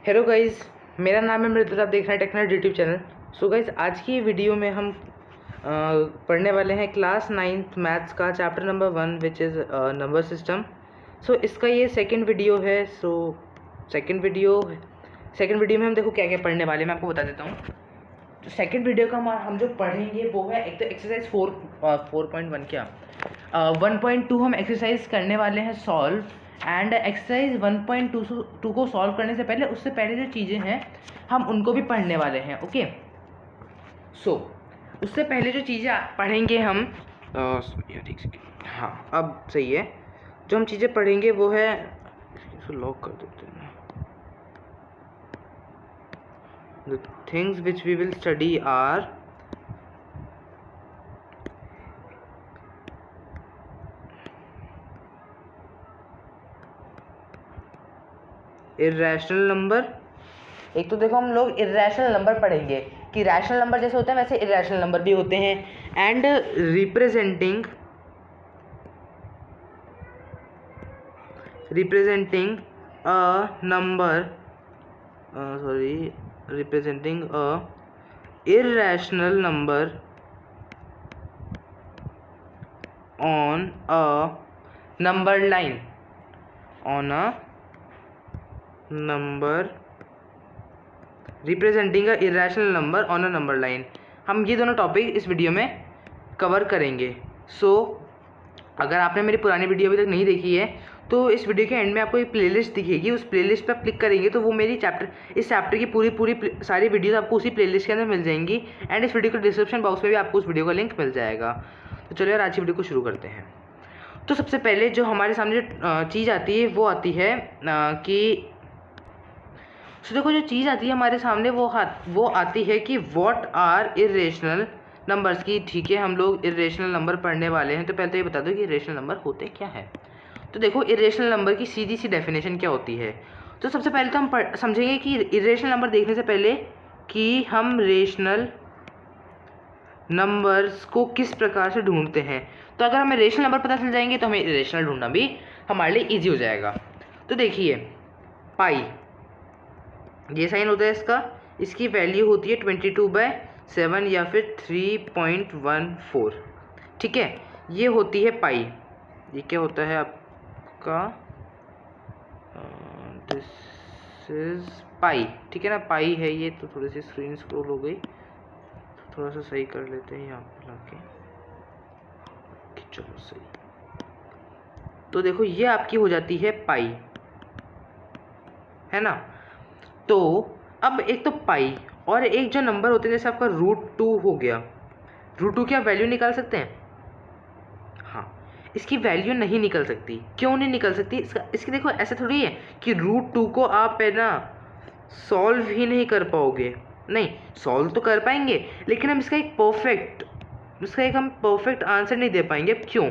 Hello guys, मेरा नाम है मृदुल। आप देख रहे हैं technology YouTube channel. So guys, आज की वीडियो में हम पढ़ने वाले हैं क्लास 9th मैथ्स का chapter number 1 which is number system. So इसका ये सेकंड वीडियो है। सेकंड वीडियो में हम देखो क्या क्या पढ़ने वाले हैं, मैं आपको बता देता हूँ। तो सेकंड वीडियो का हम जो पढ़ेंगे वो है एक तो एक्सरसाइज 4.1 क्या 1.2 हम एक्सरसाइज करने वाले हैं सॉल्व। एंड एक्सरसाइज 1.2 को सॉल्व करने से पहले उससे पहले जो चीज़ें हैं हम उनको भी पढ़ने वाले हैं। ओके, उससे पहले जो चीज़ें पढ़ेंगे हम हाँ अब सही है। जो हम चीज़ें पढ़ेंगे वो है, इसको लॉक कर देते हैं। The things which we will study are irrational number. एक तो देखो हम लोग इर्रेशनल नंबर पढ़ेंगे कि रैशनल नंबर जैसे होते हैं वैसे इर्रेशनल नंबर भी होते हैं। And representing a number representing a irrational number on a number line representing a irrational number on a number line। हम ये दोनों टॉपिक इस वीडियो में कवर करेंगे। अगर आपने मेरी पुरानी वीडियो अभी तक नहीं देखी है तो इस वीडियो के एंड में आपको एक प्लेलिस्ट दिखेगी। उस प्लेलिस्ट पर आप क्लिक करेंगे तो वो मेरी इस चैप्टर की पूरी सारी वीडियोस आपको उसी प्लेलिस्ट के अंदर मिल जाएंगी। एंड इस वीडियो के डिस्क्रिप्शन बॉक्स में भी आपको उस वीडियो का लिंक मिल जाएगा। तो चलिए यार, आज की वीडियो को शुरू करते हैं। तो सबसे पहले जो हमारे सामने जो चीज़ आती है वो आती है कि देखो जो चीज़ आती है हमारे सामने वो आती है कि व्हाट आर इर्रेशनल नंबर्स की। ठीक है, हम लोग इर्रेशनल नंबर पढ़ने वाले हैं। तो पहले तो ये बता दो कि इर्रेशनल नंबर होते क्या है। तो देखो, इर्रेशनल नंबर की सीधी सी डेफिनेशन क्या होती है। तो सबसे पहले तो हम समझेंगे कि इर्रेशनल नंबर देखने से पहले कि हम रेशनल नंबर्स को किस प्रकार से ढूंढते हैं। तो अगर हमें रेशनल नंबर पता चल जाएंगे तो हमें इर्रेशनल ढूंढना भी हमारे लिए ईजी हो जाएगा। तो देखिए, पाई ये साइन होता है इसका, इसकी वैल्यू होती है 22/7 या फिर 3.14। ठीक है, ये होती है पाई। ये क्या होता है आपका, दिस इज पाई। ठीक है ना, पाई है ये। तो थोड़ी सी स्क्रीन स्क्रॉल हो गई, थोड़ा सा सही कर लेते हैं यहाँ पे लाके। चलो सही। तो देखो, ये आपकी हो जाती है पाई, है ना। तो अब एक तो पाई और एक जो नंबर होते हैं जैसे आपका √2 हो गया। √2 की आप वैल्यू निकाल सकते हैं? हाँ, इसकी वैल्यू नहीं निकल सकती। क्यों नहीं निकल सकती? इसकी देखो, ऐसे थोड़ी है कि √2 को आप है ना सॉल्व ही नहीं कर पाओगे। नहीं, सॉल्व तो कर पाएंगे लेकिन हम इसका एक परफेक्ट आंसर नहीं दे पाएंगे। क्यों?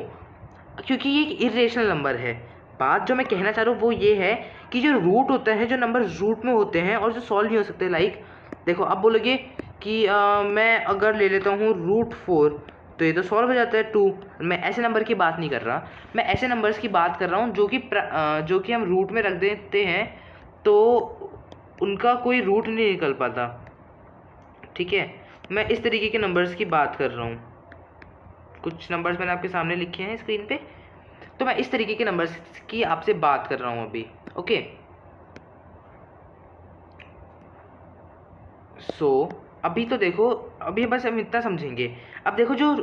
क्योंकि ये एक इर्रेशनल नंबर है। बात जो मैं कहना चाह रहा हूँ वो ये है कि जो रूट होता है, जो नंबर रूट में होते हैं और जो सॉल्व नहीं हो सकते, लाइक देखो आप बोलोगे कि मैं अगर ले लेता हूँ √4 तो ये तो सॉल्व हो जाता है 2। मैं ऐसे नंबर की बात नहीं कर रहा, मैं ऐसे नंबर्स की बात कर रहा हूँ जो कि हम रूट में रख देते हैं तो उनका कोई रूट नहीं निकल पाता। ठीक है, मैं इस तरीके के नंबर्स की बात कर रहा हूँ। कुछ नंबर्स मैंने आपके सामने लिखे हैं स्क्रीन पे, तो मैं इस तरीके के नंबर्स की आपसे बात कर रहा हूँ अभी। ओके, अभी तो देखो, अभी बस हम इतना समझेंगे। अब देखो, जो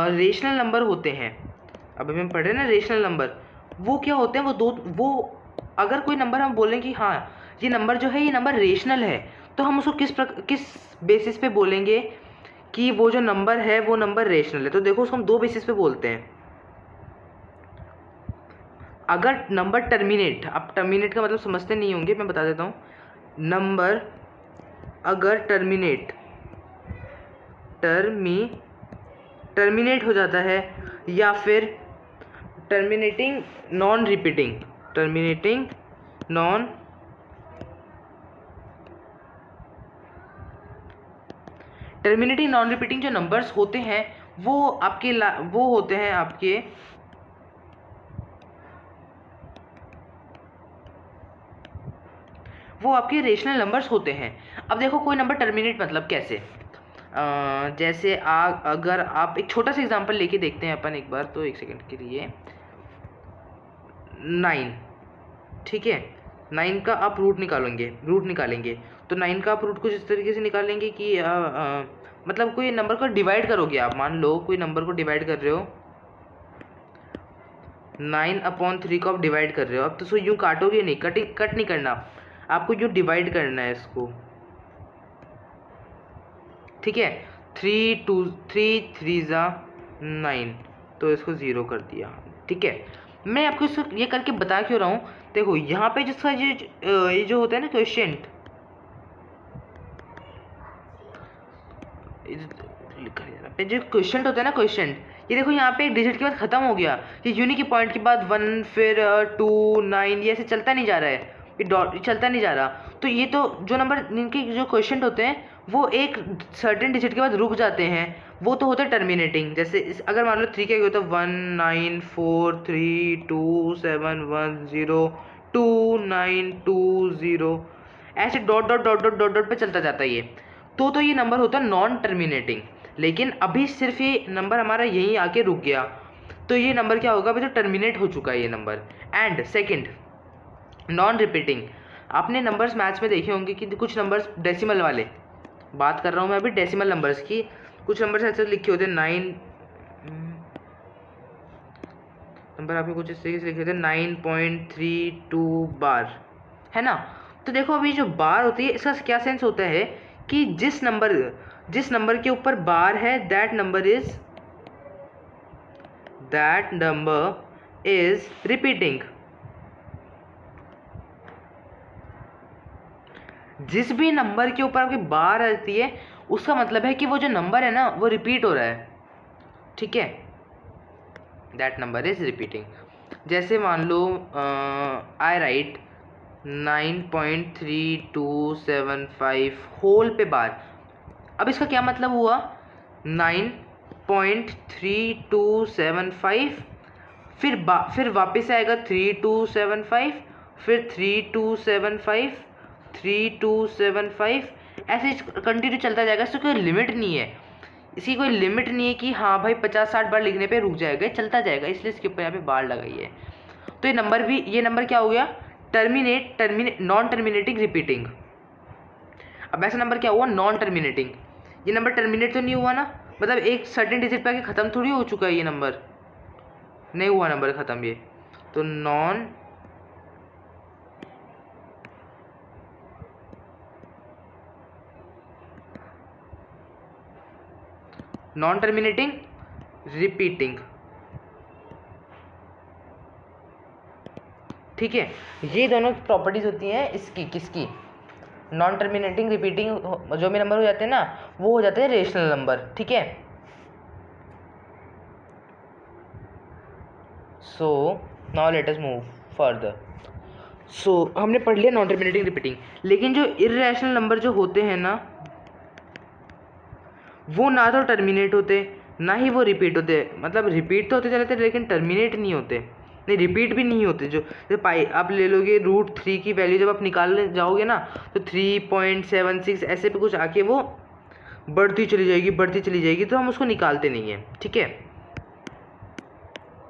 रेशनल नंबर होते हैं, अभी हम पढ़ रहे हैं ना रेशनल नंबर, वो क्या होते हैं, वो अगर कोई नंबर हम बोलें कि हाँ ये नंबर जो है ये नंबर रेशनल है, तो हम उसको किस बेसिस पे बोलेंगे कि वो जो नंबर है वो नंबर रेशनल है। तो देखो, उसको हम दो बेसिस पे बोलते हैं। अगर नंबर टर्मिनेट, आप टर्मिनेट का मतलब समझते नहीं होंगे, मैं बता देता हूँ। नंबर अगर टर्मिनेट हो जाता है या फिर टर्मिनेटिंग नॉन रिपीटिंग जो नंबर्स होते हैं वो होते हैं आपके वो आपके रेशनल नंबर्स होते हैं। अब देखो कोई नंबर टर्मिनेट मतलब कैसे, जैसे अगर आप एक छोटा सा एग्जांपल लेके देखते हैं अपन एक बार, तो एक सेकंड के लिए 9, ठीक है, 9 का आप रूट निकालेंगे तो 9 का आप रूट कुछ इस तरीके से निकालेंगे कि मतलब कोई नंबर को डिवाइड करोगे आप, मान लो कोई नंबर को डिवाइड कर रहे हो, 9/3 को आप डिवाइड कर रहे हो, अब तो उसको यूँ काटोगे नहीं, कट नहीं करना, आपको यूँ डिवाइड करना है इसको, ठीक है। 3 3 9, तो इसको 0 कर दिया, ठीक है। मैं आपको इसको ये करके बता क्यों रहा हूँ, देखो यहाँ पे जिसका ये जो होता है ना क्वेश्चन, जो क्वेश्चन होता है ना क्वेश्चन, ये देखो यहाँ पे एक डिजिट के बाद खत्म हो गया, ये यूनिक पॉइंट के बाद 1 फिर 2 9 ये ऐसे चलता नहीं जा रहा है, ये डॉट चलता नहीं जा रहा। तो ये तो जो नंबर इनके जो क्वेश्चन होते हैं वो एक सर्टेन डिजिट के बाद रुक जाते हैं, वो तो होता है टर्मिनेटिंग। जैसे अगर मान लो 3 क्या होता है 1 9 4 3 2 7 1 0 2 9 2 0, ऐसे dot dot dot dot dot dot पे चलता जाता है ये, तो ये नंबर होता है नॉन टर्मिनेटिंग। लेकिन अभी सिर्फ ये नंबर हमारा यहीं आके रुक गया, तो ये नंबर क्या होगा, अभी तो टर्मिनेट हो चुका है ये number. And second, non repeating. आपने नंबर्स मैथ्स में देखे होंगे कि कुछ नंबर्स डेसिमल वाले, बात कर रहा हूँ मैं अभी डेसिमल नंबर्स की, कुछ नंबर्स ऐसे लिखे होते हैं 9 नंबर आपने कुछ इस तरीके से लिखे होते हैं 9.32 बार, है ना। तो देखो अभी जो बार होती है इसका क्या सेंस होता है कि जिस नंबर के ऊपर बार है दैट नंबर इज रिपीटिंग। जिस भी नंबर के ऊपर आपकी बार आती है उसका मतलब है कि वो जो नंबर है ना वो रिपीट हो रहा है, ठीक है, दैट नंबर इज रिपीटिंग। जैसे मान लो आई राइट 9.3275 होल पे बार, अब इसका क्या मतलब हुआ, 9.3275 फिर वापस आएगा 3275 फिर 3275 3275, ऐसे कंटिन्यू चलता जाएगा। इसकी कोई लिमिट नहीं है, इसकी कोई लिमिट नहीं है कि हाँ भाई 50-60 बार लिखने पे रुक जाएगा, चलता जाएगा, इसलिए इसके ऊपर यहाँ पे बार लगाई है। तो ये नंबर क्या हो गया, टर्मिनेट नॉन टर्मिनेटिंग रिपीटिंग। अब ऐसा नंबर क्या हुआ, नॉन टर्मिनेटिंग। ये नंबर टर्मिनेट तो नहीं हुआ ना, मतलब एक सर्टेन डिजिट पे आके ख़त्म थोड़ी हो चुका है, ये नंबर नहीं हुआ नंबर ख़त्म ये, तो नॉन टर्मिनेटिंग रिपीटिंग, ठीक है। ये दोनों प्रॉपर्टीज होती हैं इसकी, किसकी, नॉन टर्मिनेटिंग रिपीटिंग। जो भी नंबर हो जाते हैं ना वो हो जाते हैं रेशनल नंबर, ठीक है। So now let us move further. So हमने पढ़ लिया नॉन टर्मिनेटिंग रिपीटिंग, लेकिन जो इर्रेशनल नंबर जो होते हैं ना वो ना तो टर्मिनेट होते ना ही वो रिपीट होते, मतलब रिपीट तो होते चले थे लेकिन टर्मिनेट नहीं होते, नहीं रिपीट भी नहीं होते। जो पाई आप ले लोगे √3 की वैल्यू जब आप निकालने जाओगे ना तो 3.76 ऐसे पे कुछ आके वो बढ़ती चली जाएगी, तो हम उसको निकालते नहीं हैं, ठीक है।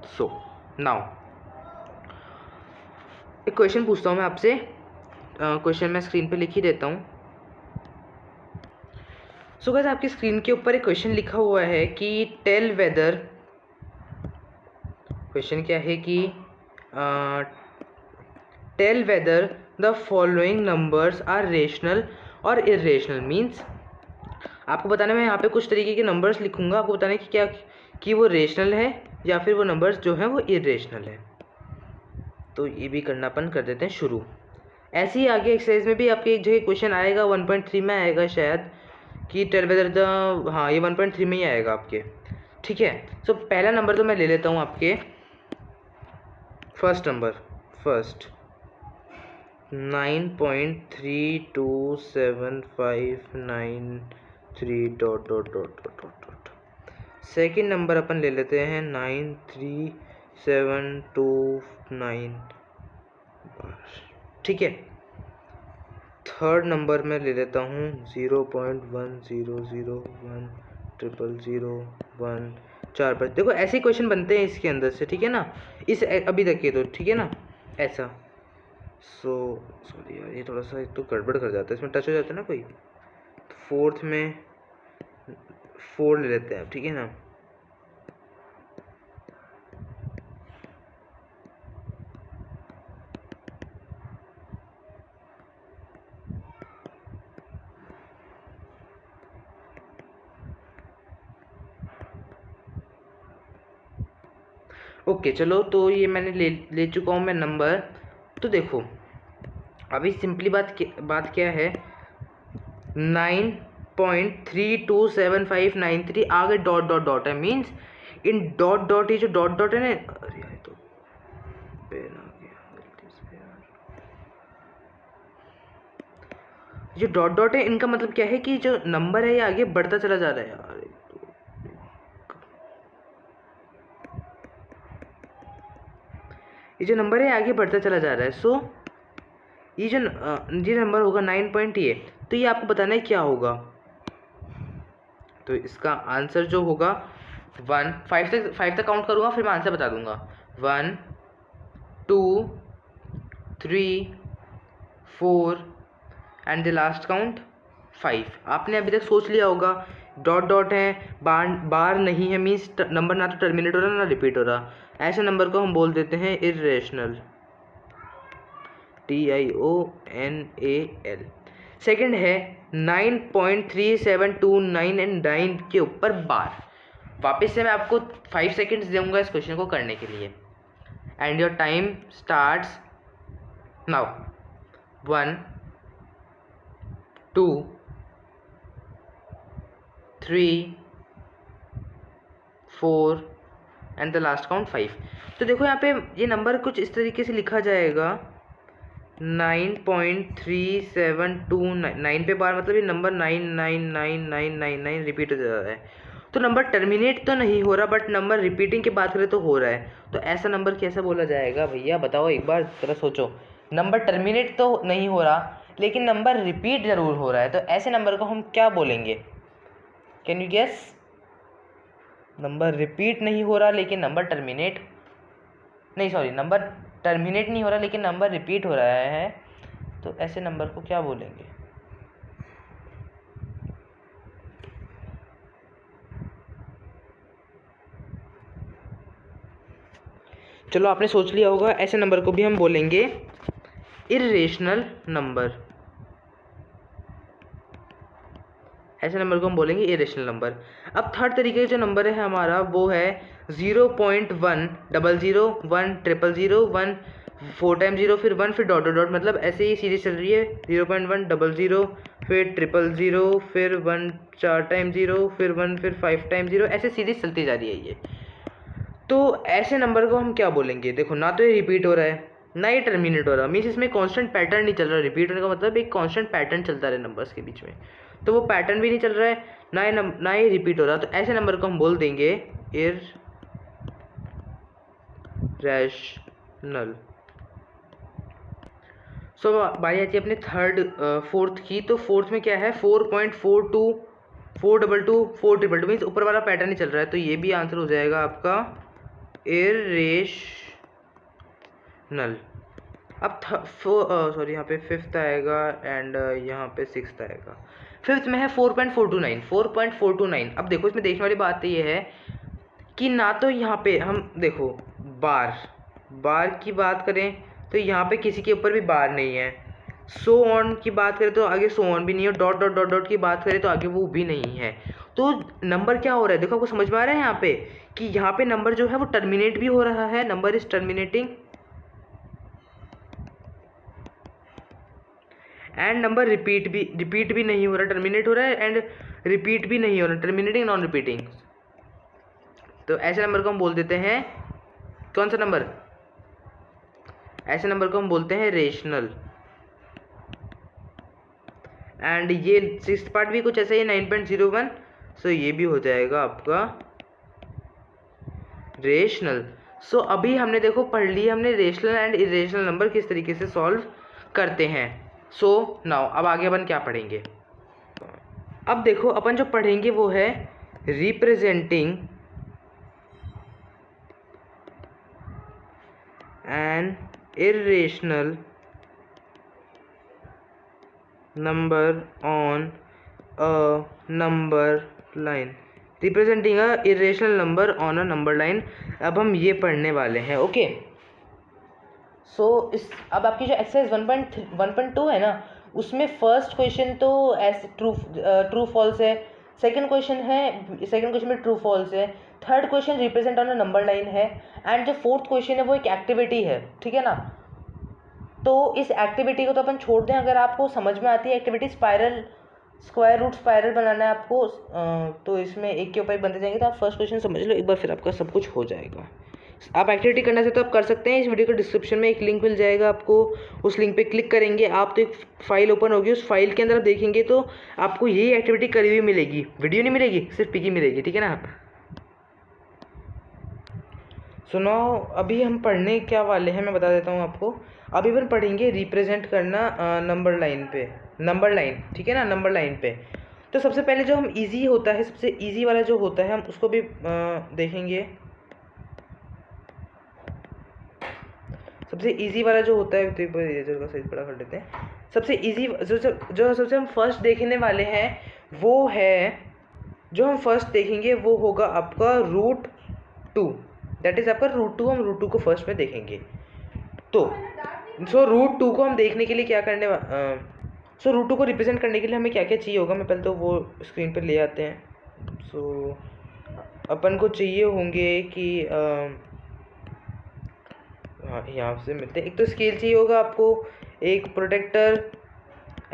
सो नाउ एक क्वेश्चन पूछता हूँ मैं आपसे, क्वेश्चन मैं स्क्रीन पे लिख ही देता हूँ। सो गाइस आपकी स्क्रीन के ऊपर एक क्वेश्चन लिखा हुआ है कि टेल वेदर, क्वेश्चन क्या है कि tell whether the following numbers are rational और इरेशनल। मीन्स आपको बताना, मैं यहाँ पे कुछ तरीके के नंबर्स लिखूंगा, आपको बताना कि क्या कि वो रेशनल है या फिर वो नंबर्स जो हैं वो इरेशनल है। तो ये भी करना अपन कर देते हैं शुरू। ऐसे ही आगे एक्सरसाइज में भी आपके एक जगह क्वेश्चन आएगा 1.3 में आएगा शायद, कि टेल वेदर द, हाँ ये 1.3 में ही आएगा आपके, ठीक है। सो पहला नंबर तो मैं ले लेता हूँ आपके, फर्स्ट 9.327593 ... सेकेंड नंबर अपन ले लेते हैं 93729, ठीक है। थर्ड नंबर में ले लेता हूँ 0.10010001 4 5। देखो ऐसे क्वेश्चन बनते हैं इसके अंदर से, ठीक है ना, इस अभी तक के तो ठीक है ना ऐसा। सॉरी यार, ये थोड़ा सा तो गड़बड़ कर जाता है, इसमें टच हो जाता है ना कोई। तो फोर्थ में 4 ले लेते हैं, ठीक है ना। ओके चलो, तो ये मैंने ले चुका हूँ मैं नंबर। तो देखो अभी सिंपली बात क्या है, 9.327593 आगे डॉट डॉट डॉट है, मीन्स इन डॉट डॉट, ये जो डॉट डॉट है ना, अरे यार तो पेन आ गया गलती से यार। जो डॉट डॉट है इनका मतलब क्या है कि जो नंबर है ये आगे बढ़ता चला जा रहा है यार। ये जो नंबर है आगे बढ़ता चला जा रहा है। सो ये जो नंबर होगा 9.8, तो ये आपको बताना है क्या होगा। तो इसका आंसर जो होगा 5 तक काउंट करूँगा, फिर मैं आंसर बता दूंगा। 1 2 3 4 एंड द लास्ट काउंट 5। आपने अभी तक सोच लिया होगा, डॉट डॉट है, बार नहीं है, मीन्स नंबर ना तो टर्मिनेट हो रहा ना रिपीट हो रहा। ऐसे नंबर को हम बोल देते हैं इर्रेशनल, TIONAL। सेकंड है 9.3729 एंड 9 के ऊपर बार। वापस से मैं आपको 5 सेकेंड्स दूंगा इस क्वेश्चन को करने के लिए, and your time starts now. 1 2 3 4 and the last count 5। तो देखो यहाँ पे ये नंबर कुछ इस तरीके से लिखा जाएगा, 9.3729। 9 पे बार मतलब ये नंबर 9999999 रिपीट हो जा रहा है। तो नंबर टर्मिनेट तो नहीं हो रहा, बट नंबर रिपीटिंग की बात करें तो हो रहा है। तो ऐसा नंबर कैसा बोला जाएगा भैया, बताओ एक बार जरा सोचो। नंबर टर्मिनेट तो नहीं हो रहा लेकिन नंबर रिपीट ज़रूर हो रहा है, तो ऐसे नंबर को हम क्या बोलेंगे? Can you guess? Number repeat नहीं हो रहा लेकिन नंबर टर्मिनेट नहीं हो रहा लेकिन नंबर रिपीट हो रहा है, तो ऐसे नंबर को क्या बोलेंगे? चलो आपने सोच लिया होगा, ऐसे नंबर को भी हम बोलेंगे इर्रेशनल नंबर। ऐसे नंबर को हम बोलेंगे इरेशनल नंबर। अब थर्ड तरीके का जो नंबर है हमारा वो है 0.1 00 1 000 1 4 टाइम 0 फिर 1 फिर डॉट डॉट डॉट, मतलब ऐसे ही सीरीज चल रही है। 0.1 00 फिर 000 फिर 1 4 टाइम 0 फिर 1 फिर 5 टाइम 0, ऐसे सीरीज चलती जा रही है ये। तो ऐसे नंबर को हम क्या बोलेंगे? देखो ना तो ये रिपीट हो रहा है ना ये टर्मिनेट हो रहा, मीन्स इसमें कांस्टेंट पैटर्न नहीं चल रहा। रिपीट होने का मतलब एक कांस्टेंट पैटर्न चलता रहे नंबर्स के बीच में, तो वो पैटर्न भी नहीं चल रहा है, ना ये रिपीट हो रहा। तो ऐसे नंबर को हम बोल देंगे इर्रेशनल। सो बारी आती है अपने फोर्थ की। तो फोर्थ में क्या है? 4.42 422 422, मीन्स ऊपर वाला पैटर्न ही चल रहा है, तो ये भी आंसर हो जाएगा आपका इर्रेशनल। अब सॉरी यहाँ पे फिफ्थ आएगा एंड यहाँ पे सिक्स्थ आएगा। फिफ्थ में है 4.429 4.429। अब देखो इसमें देखने वाली बात ये है कि ना तो यहाँ पे हम देखो बार की बात करें तो यहाँ पे किसी के ऊपर भी बार नहीं है। सो ऑन की बात करें तो आगे सो ऑन भी नहीं है। डॉट डॉट डॉट डॉट की बात करें तो आगे वो भी नहीं है। तो नंबर क्या हो रहा है देखो, आपको समझ में आ रहा है यहाँ पे कि यहाँ पे नंबर जो है वो टर्मिनेट भी हो रहा है, number is terminating, and number repeat भी नहीं हो रहा, टर्मिनेट हो रहा है एंड रिपीट भी नहीं हो रहा, टर्मिनेटिंग नॉन रिपीटिंग। तो ऐसे नंबर को हम बोल देते हैं, कौन सा नंबर? ऐसे नंबर को हम बोलते हैं रेशनल। एंड ये सिक्स्थ पार्ट भी कुछ ऐसा ही 9.01, सो ये भी हो जाएगा आपका रेशनल। सो अभी हमने देखो पढ़ लिया हमने रेशनल एंड इरेशनल नंबर किस तरीके से सॉल्व करते हैं। सो नाउ अब आगे अपन क्या पढ़ेंगे? अब देखो अपन जो पढ़ेंगे वो है representing N irrational number on a number line. Representing a irrational number on a number line. अब हम ये पढ़ने वाले हैं. ओके सो इस अब आपकी जो एक्सरसाइज 1.2 है ना, उसमें फर्स्ट क्वेश्चन तो ऐसे ट्रू फॉल्स है, सेकंड क्वेश्चन में ट्रू फॉल्स है, third question represent on a number line है, एंड जो फोर्थ क्वेश्चन है वो एक एक्टिविटी है. ठीक है ना? तो इस एक्टिविटी को तो अपन छोड़ दें. अगर आपको समझ में आती है एक्टिविटी, स्क्वायर रूट स्पाइरल बनाना है आपको, तो इसमें एक के ऊपर एक बनते जाएंगे. तो आप फर्स्ट क्वेश्चन समझ लो एक बार, फिर आपका सब कुछ हो जाएगा. आप एक्टिविटी करना चाहते तो आप कर सकते हैं. इस वीडियो के डिस्क्रिप्शन में एक लिंक मिल जाएगा आपको, उस लिंक पे क्लिक करेंगे आप तो एक फाइल ओपन होगी. उस फाइल के अंदर आप देखेंगे तो आपको यही एक्टिविटी करी हुई मिलेगी, वीडियो नहीं मिलेगी, सिर्फ पिकी मिलेगी. ठीक है ना? सुनो, अभी हम पढ़ने क्या वाले हैं मैं बता देता हूँ आपको. अभी अपन पढ़ेंगे रिप्रेजेंट करना नंबर लाइन. ठीक है ना? नंबर लाइन पे. तो सबसे पहले जो हम इजी होता है, सबसे इजी वाला जो होता है हम उसको भी देखेंगे. सबसे इजी वाला जो होता है, तो इरेजर का साइज बड़ा कर लेते हैं. सबसे इजी जो सबसे हम फर्स्ट देखने वाले हैं वो है, जो हम फर्स्ट देखेंगे वो होगा आपका √2. दैट इज़ आपका √2. हम √2 को फर्स्ट में देखेंगे. तो √2 को हम देखने के लिए क्या करने √2 को रिप्रेजेंट करने के लिए हमें क्या क्या चाहिए होगा, मैं पहले तो वो स्क्रीन पर ले आते हैं. अपन को चाहिए होंगे कि हाँ यहाँ से मिलते हैं. एक तो स्केल चाहिए होगा आपको, एक प्रोटेक्टर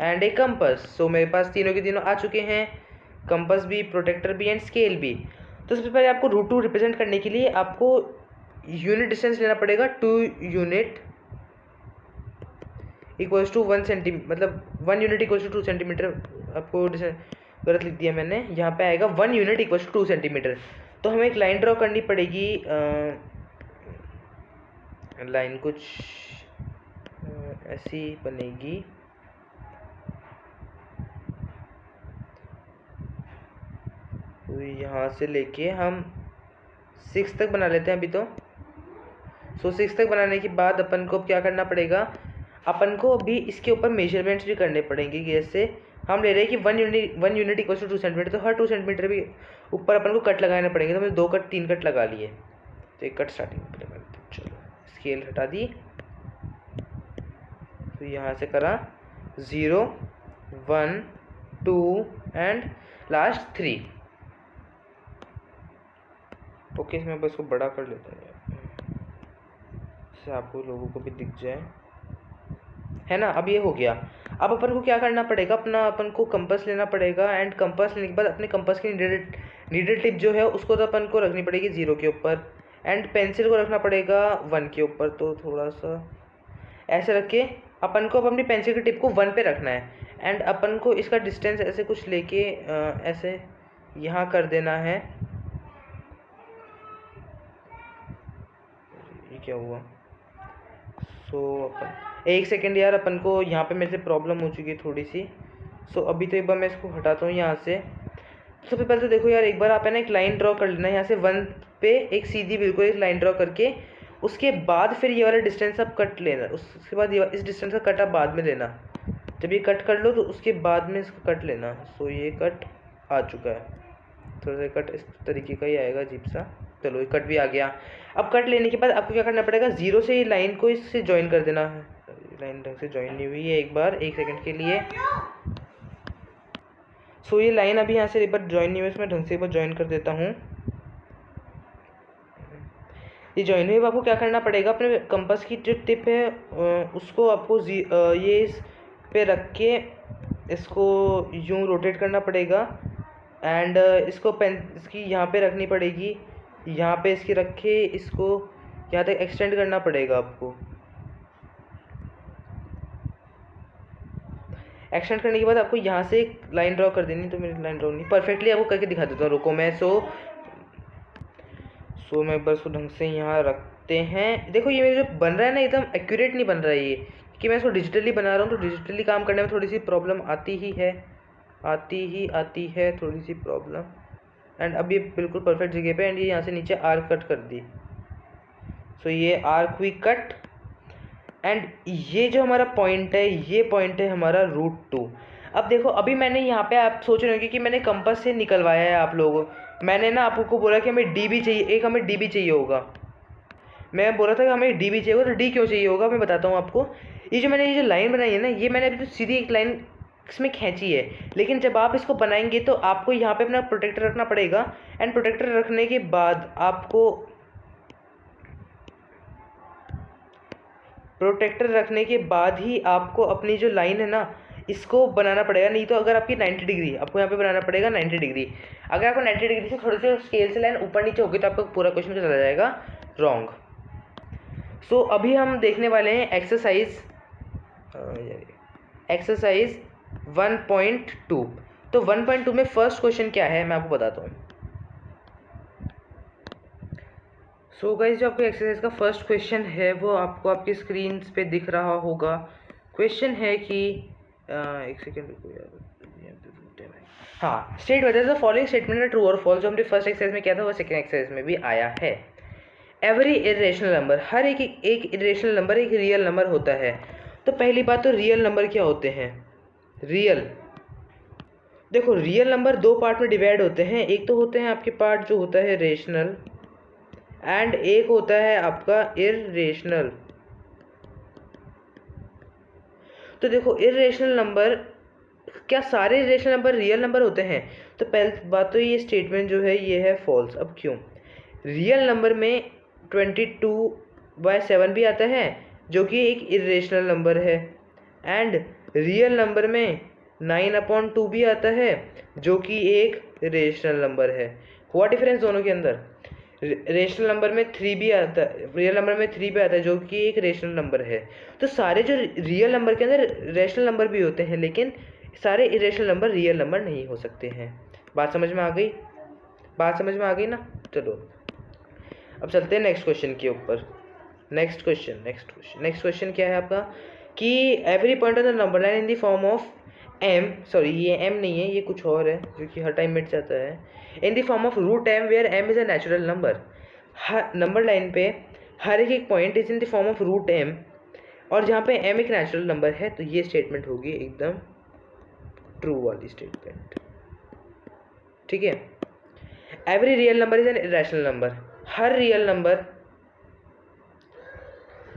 एंड एक कंपास. सो मेरे पास तीनों के तीनों आ चुके हैं, कंपास भी, प्रोटेक्टर भी एंड स्केल भी. तो सबसे पहले आपको √2 रिप्रेजेंट करने के लिए आपको यूनिट डिस्टेंस लेना पड़ेगा. 2 यूनिट इक्वल्स टू 1 सेंटीमीटर, मतलब 1 यूनिट इक्वल्स टू 2 सेंटीमीटर. आपको गलत लिख दिया मैंने, यहाँ पे आएगा 1 यूनिट इक्वल्स टू 2 सेंटीमीटर. तो हमें एक लाइन ड्रॉ करनी पड़ेगी. लाइन कुछ ऐसी बनेगी. तो यहाँ से लेके हम 6 तक बना लेते हैं अभी तो. 6 तक बनाने के बाद अपन को क्या करना पड़ेगा, अपन को अभी इसके ऊपर मेजरमेंट्स भी करने पड़ेंगे. जैसे हम ले रहे हैं कि 1 यूनिट इक्वल टू 2 सेंटीमीटर, तो हर 2 सेंटीमीटर भी ऊपर अपन को कट लगाने पड़ेंगे. तो हमने 2 कट 3 कट लगा लिए. तो एक कट स्टार्टिंग में लगा लेते हैं. चलो स्केल हटा दी. तो यहाँ से करा 0 1 2 एंड लास्ट 3. ओके मैं बस को बड़ा कर लेता हूँ जिससे आपको लोगों को भी दिख जाए, है ना? अब ये हो गया. अब अपन को क्या करना पड़ेगा, अपन को कंपास लेना पड़ेगा. एंड कंपास लेने के बाद अपने कंपास की नीडल टिप जो है उसको तो अपन को रखनी पड़ेगी 0 के ऊपर, एंड पेंसिल को रखना पड़ेगा 1 के ऊपर. तो थोड़ा सा ऐसे रख के अपन को अब अपनी पेंसिल की टिप को 1 पे रखना है. एंड अपन को इसका डिस्टेंस ऐसे कुछ लेके ऐसे यहाँ कर देना है. ये क्या हुआ? अपन एक सेकेंड यार, अपन को यहाँ पे मेरे से प्रॉब्लम हो चुकी है थोड़ी सी. अभी तो एक बार मैं इसको हटाता हूँ यहाँ से. सबसे पहले तो देखो यार, एक बार आप है ना एक लाइन ड्रॉ कर लेना यहाँ से 1 पे, एक सीधी बिल्कुल एक लाइन ड्रॉ करके. उसके बाद फिर ये वाला डिस्टेंस आप कट लेना. उसके बाद ये इस डिस्टेंस का कट आप बाद में लेना. जब ये कट कर लो तो उसके बाद में इसको कट लेना. ये कट आ चुका है. थोड़ा सा कट इस तरीके का ही आएगा अजीब सा. चलो ये कट भी आ गया. अब कट लेने के बाद आपको क्या करना पड़ेगा, 0 से ये लाइन को इससे ज्वाइन कर देना है. लाइन ढंग से ज्वाइन नहीं हुई है, एक बार 1 सेकंड के लिए. ये लाइन अभी यहाँ से एक बार ज्वाइन नहीं हुई, इसमें ढंग से एक बार ज्वाइन कर देता हूँ. ये ज्वाइन हुई. आपको क्या करना पड़ेगा, अपने कंपास की जो टिप है उसको आपको ये इस पे रख के इसको यूँ रोटेट करना पड़ेगा. एंड इसको पेन इसकी यहाँ पे रखनी पड़ेगी. यहाँ पे इसकी रख के इसको यहाँ तक एक्सटेंड करना पड़ेगा आपको. एक्सटेंड करने के बाद आपको यहाँ से एक लाइन ड्रॉ कर देनी. तो मेरी लाइन ड्रॉ नहीं परफेक्टली आपको करके दिखा देता हूँ. रुको मैं मैं बस ढंग से यहाँ रखते हैं. देखो ये मेरे जो बन रहा है ना एकदम एक्यूरेट नहीं बन रहा है ये, कि मैं इसको डिजिटली बना रहा हूँ, तो डिजिटली काम करने में थोड़ी सी प्रॉब्लम आती है थोड़ी सी प्रॉब्लम। एंड अब ये बिल्कुल परफेक्ट जगह पे, एंड ये यहाँ से नीचे आर्क कट कर दी। सो ये आर्क हुई कट, एंड ये जो हमारा पॉइंट है, ये पॉइंट है हमारा √2। अब देखो, अभी मैंने यहाँ पे, आप सोच रहे होंगे कि मैंने कंपास से निकलवाया है आप लोगों, मैंने ना आपको बोला कि हमें डी भी चाहिए, एक हमें डी भी चाहिए होगा। मैं बोला था कि हमें डी भी चाहिए होगा, तो डी क्यों चाहिए होगा मैं बताता हूँ आपको। ये जो लाइन बनाई है ना, ये मैंने अभी तो सीधी एक लाइन इसमें खींची है, लेकिन जब आप इसको बनाएंगे तो आपको यहाँ पे अपना प्रोटेक्टर रखना पड़ेगा, एंड प्रोटेक्टर रखने के बाद आपको ही आपको अपनी जो लाइन है ना, इसको बनाना पड़ेगा। नहीं तो अगर आपकी 90 डिग्री, आपको यहाँ पे बनाना पड़ेगा 90 डिग्री। अगर आपको 90 डिग्री से थोड़े से स्केल से लाइन ऊपर नीचे होगी तो आपका पूरा क्वेश्चन चला जाएगा रॉन्ग। सो अभी हम देखने वाले हैं एक्सरसाइज 1.2। तो 1.2 में फर्स्ट क्वेश्चन क्या है मैं आपको बताता हूँ। सो गाइस, जो आपको एक्सरसाइज का फर्स्ट क्वेश्चन है वो आपको आपकी स्क्रीन पे दिख रहा होगा। क्वेश्चन है कि एक सेकेंड रुको यार, हाँ, state whether the following statement है ट्रू और फॉल्स। जो हमने फर्स्ट एक्सरसाइज में किया था वो सेकंड एक्सरसाइज में भी आया है। एवरी इरेशनल नंबर, हर एक इरेशनल नंबर एक रियल नंबर होता है। तो पहली बात, तो रियल नंबर क्या होते हैं? रियल, देखो रियल नंबर दो पार्ट में डिवाइड होते हैं। एक तो होते हैं आपके पार्ट जो होता है रेशनल, एंड एक होता है आपका इरेशनल। तो देखो इरेशनल नंबर, क्या सारे इरेशनल नंबर रियल नंबर होते हैं? तो पहली बात तो ये स्टेटमेंट जो है ये है फॉल्स। अब क्यों? रियल नंबर में 22/7 भी आता है जो कि एक इरेशनल नंबर है, एंड रियल नंबर में 9/2 भी आता है जो कि एक रेशनल नंबर है। हुआ डिफरेंस दोनों के अंदर? रेशनल नंबर में 3 भी आता है, रियल नंबर में 3 भी आता है जो कि एक रेशनल नंबर है। तो सारे जो रियल नंबर के अंदर रेशनल नंबर भी होते हैं, लेकिन सारे इरेशनल नंबर रियल नंबर नहीं हो सकते हैं। बात समझ में आ गई? बात समझ में आ गई ना? चलो अब चलते हैं नेक्स्ट क्वेश्चन के ऊपर। नेक्स्ट क्वेश्चन क्या है आपका कि every point of the number line in the form of m, sorry ये m नहीं है, ये कुछ और है जो कि हर टाइम मिट जाता है। In the form of √m where m is a natural number. हर नंबर लाइन पे हर एक point is in the form of √m, और जहाँ पे m एक नेचुरल नंबर है, तो ये स्टेटमेंट होगी एकदम ट्रू वाली स्टेटमेंट। ठीक है। Every real number is an irrational number, her real number,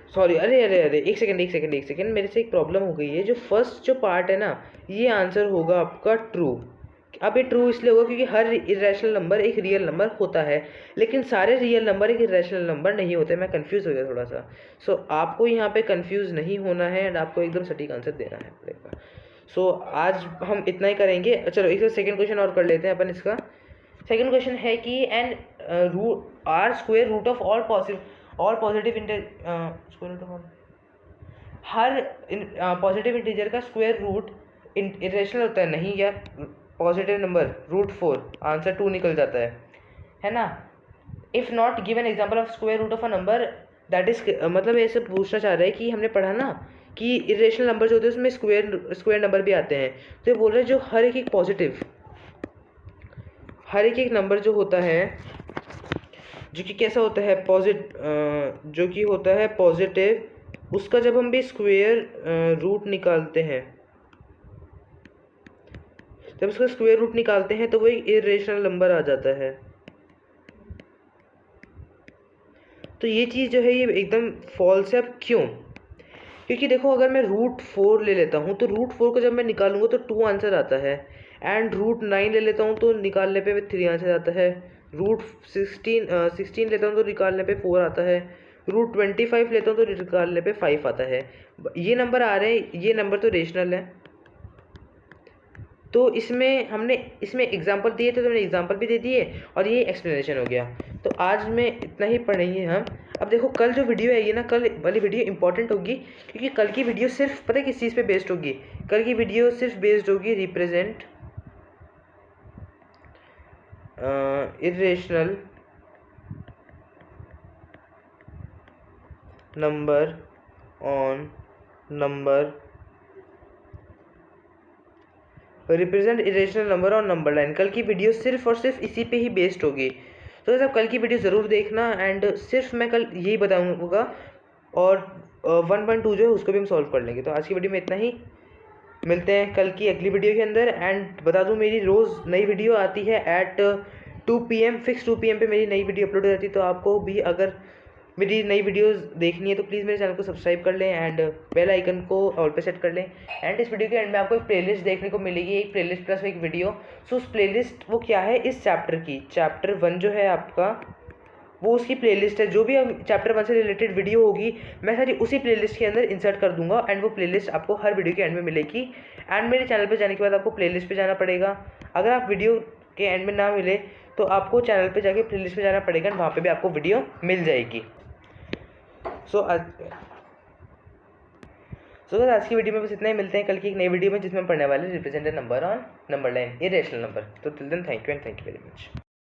sorry अरे एक सेकंड, मेरे से एक प्रॉब्लम हो गई है। जो फर्स्ट जो पार्ट है ना, ये आंसर होगा आपका ट्रू। अब ये ट्रू इसलिए होगा क्योंकि हर इरेशनल नंबर एक रियल नंबर होता है, लेकिन सारे रियल नंबर एक इरेशनल नंबर नहीं होते। मैं कंफ्यूज हो गया थोड़ा सा। सो आपको यहाँ पे कंफ्यूज नहीं होना है, एंड आपको एकदम सटीक आंसर देना है पड़ेगा। सो आज हम इतना ही करेंगे। चलो एक सेकेंड क्वेश्चन और कर लेते हैं अपन इसका। सेकेंड क्वेश्चन है कि an r square root of all positive square root of हर पॉजिटिव इंटीजर का स्क्वायर रूट इरेशनल होता है। नहीं यार, पॉजिटिव नंबर √4, आंसर 2 निकल जाता है ना। If not given example of square root of a number that is, मतलब ऐसे पूछना चाह रहा है कि हमने पढ़ा ना कि इरेशनल नंबर जो होते हैं उसमें स्क्वायर नंबर भी आते हैं। तो ये बोल रहे हैं जो हर एक पॉजिटिव, हर एक नंबर जो होता है, जो कि कैसा होता है जो कि होता है पॉजिटिव, उसका जब हम भी स्क्वायर रूट निकालते हैं, जब उसका स्क्वायर रूट निकालते हैं तो वो एक इरेशनल नंबर आ जाता है। तो ये चीज़ जो है ये एकदम फॉल्स है। अब क्यों? क्योंकि देखो अगर मैं √4 ले लेता हूँ तो √4 को जब मैं निकालूंगा तो 2 आंसर आता है, एंड √9 ले लेता हूँ तो निकालने पे 3 आंसर आता है, √16 लेता हूँ तो निकालने पे 4 आता है, √25 लेता हूँ तो निकालने पे 5 आता है। ये नंबर आ रहे हैं, ये नंबर तो रेशनल है। तो इसमें हमने इसमें एग्जांपल दिए थे, तो मैंने एग्जांपल भी दे दिए और ये एक्सप्लेनेशन हो गया। तो आज में इतना ही पढ़ेंगे हम। अब देखो कल जो वीडियो आएगी ना, कल वाली वीडियो इंपॉर्टेंट होगी, क्योंकि कल की वीडियो सिर्फ पता है किस चीज़ पे बेस्ड होगी? कल की वीडियो सिर्फ बेस्ड होगी represent irrational number on number represent irrational number और नंबर लाइन। कल की वीडियो सिर्फ और सिर्फ इसी पे ही बेस्ड होगी, तो सब कल की वीडियो ज़रूर देखना। एंड सिर्फ मैं कल यही बताऊँगा और 1.2 जो है उसको भी हम सॉल्व कर लेंगे। तो आज की वीडियो में इतना ही, मिलते हैं कल की अगली वीडियो के अंदर। एंड बता दूं मेरी रोज़ नई वीडियो आती है एट 2 PM, फिक्स 2 PM पे मेरी नई वीडियो अपलोड हो जाती है। तो आपको भी अगर मेरी नई वीडियोस देखनी है तो प्लीज़ मेरे चैनल को सब्सक्राइब कर लें एंड बेल आइकन को ऑल पे सेट कर लें। एंड इस वीडियो के एंड में आपको एक प्लेलिस्ट देखने को मिलेगी, एक प्लेलिस्ट प्लस एक वीडियो। सो उस प्लेलिस्ट वो क्या है, इस चैप्टर की, चैप्टर 1 जो है आपका, वो उसकी प्लेलिस्ट है। जो भी चैप्टर 1 से रिलेटेड वीडियो होगी मैं सारी उसी प्लेलिस्ट के अंदर इंसर्ट कर दूंगा एंड वो प्लेलिस्ट आपको हर वीडियो के एंड में मिलेगी। एंड मेरे चैनल पे जाने के बाद आपको प्लेलिस्ट पे जाना पड़ेगा। अगर आप वीडियो के एंड में ना मिले तो आपको चैनल पे जाके प्लेलिस्ट पे जाना पड़ेगा, वहाँ पे भी आपको वीडियो मिल जाएगी। सो आज की वीडियो में बस इतना ही। मिलते हैं कल की एक नई वीडियो में जिसमें हम पढ़ने वाले represented number on number line, irrational number. तो till then thank you and thank you very much.